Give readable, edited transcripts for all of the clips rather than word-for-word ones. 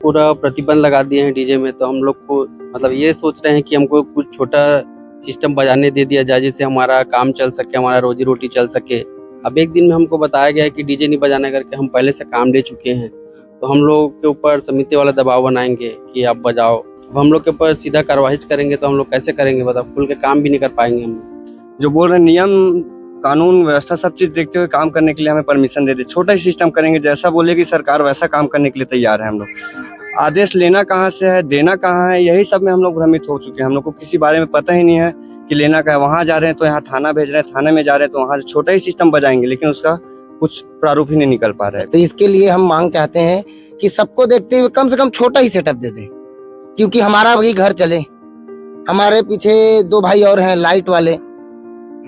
पूरा प्रतिबंध लगा दिए हैं डीजे में, तो हम लोग को मतलब ये सोच रहे हैं कि हमको कुछ छोटा सिस्टम बजाने दे दिया जाए जिससे हमारा काम चल सके, हमारा रोजी रोटी चल सके। अब एक दिन में हमको बताया गया है कि डीजे नहीं बजाना करके, हम पहले से काम ले चुके हैं, तो हम लोग के ऊपर समिति वाला दबाव बनाएंगे कि आप बजाओ। अब हम लोग के ऊपर सीधा कार्रवाई करेंगे तो हम लोग कैसे करेंगे बताओ, खुल के काम भी नहीं कर पाएंगे हम। जो बोल रहे हैं नियम कानून व्यवस्था सब चीज देखते हुए काम करने के लिए हमें परमिशन दे दे। छोटा ही सिस्टम करेंगे, जैसा बोलेगी सरकार वैसा काम करने के लिए तैयार है हम लोग। आदेश लेना कहाँ से है, देना कहाँ है, यही सब में हम लोग भ्रमित हो चुके हैं। हम लोग को किसी बारे में पता ही नहीं है कि लेना क्या है। वहाँ जा रहे हैं तो यहाँ थाना भेज रहे हैं, थाने में जा रहे हैं तो वहाँ छोटा ही सिस्टम बजाएंगे, लेकिन उसका कुछ प्रारूप ही नहीं निकल पा रहा है। तो इसके लिए हम मांग चाहते हैं कि सबको देखते हुए कम से कम छोटा ही सेटअप दे दें, क्योंकि हमारा भी घर चले। हमारे पीछे 2 भाई और हैं लाइट वाले,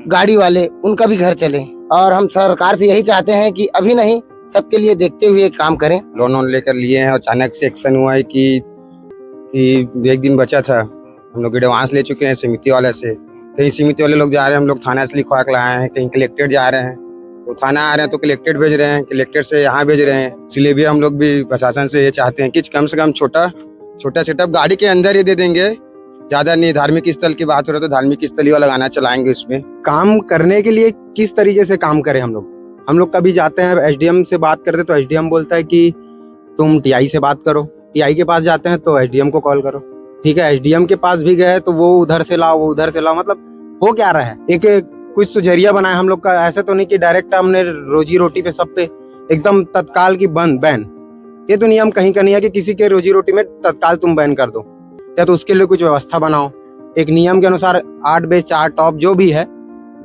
गाड़ी वाले, उनका भी घर चले। और हम सरकार से यही चाहते हैं कि अभी नहीं, सबके लिए देखते हुए काम करें। लोन लेकर लिए हैं और अचानक से एक्शन हुआ है कि एक दिन बचा था। हम लोग एडवांस ले चुके हैं समिति वाले से। कहीं समिति वाले लोग जा रहे हैं, हम लोग थाना से लिखवा के लाए हैं। कहीं कलेक्टेड जा रहे हैं तो थाना आ रहे हैं तो कलेक्टेड भेज रहे हैं, कलेक्टेड से यहाँ भेज रहे हैं। इसलिए भी हम लोग भी प्रशासन से ये चाहते हैं कि कम से कम छोटा सेटअप गाड़ी के अंदर ही दे देंगे, ज्यादा नहीं। धार्मिक स्थल की बात हो रहा है तो धार्मिक स्थल ही वाला गाना चलाएंगे। उसमें काम करने के लिए किस तरीके से काम करें हम लोग कभी जाते हैं एसडीएम से बात करते तो एसडीएम बोलता है कि तुम टीआई से बात करो। टीआई के पास जाते हैं तो एसडीएम को कॉल करो। ठीक है, एसडीएम के पास भी गए तो वो उधर से लाओ, वो उधर से लाओ। मतलब हो क्या रहा है, एक कुछ तो जरिया बनाए हम लोग का। ऐसे तो नहीं कि डायरेक्ट हमने रोजी रोटी पे सब पे एकदम तत्काल की बैन। ये तो नियम कहीं का नहीं है कि किसी के रोजी रोटी में तत्काल तुम बैन कर दो। या तो उसके लिए कुछ व्यवस्था बनाओ, एक नियम के अनुसार 8 बेस 4 टॉप जो भी है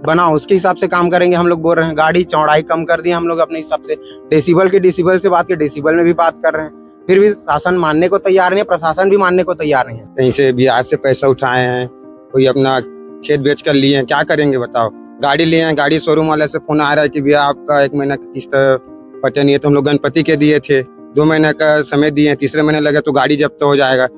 बनाओ, उसके हिसाब से काम करेंगे। हम लोग बोल रहे हैं गाड़ी चौड़ाई कम कर दी हम लोग अपने हिसाब से। डेसिबल से बात के डेसिबल में भी बात कर रहे हैं, फिर भी शासन मानने को तैयार नहीं है, प्रशासन भी मानने को तैयार नहीं है। कहीं से ब्याज से पैसा उठाए हैं, कोई अपना खेत बेच कर लिए हैं, क्या करेंगे बताओ। गाड़ी लिए हैं, गाड़ी शोरूम वाले से फोन आ रहा है कि भैया आपका 1 महीना की किस्त पता नहीं है। तो हम लोग गणपति के दिए थे, 2 महीने का समय दिए, तीसरे महीने लगे तो गाड़ी जब्त हो जाएगा।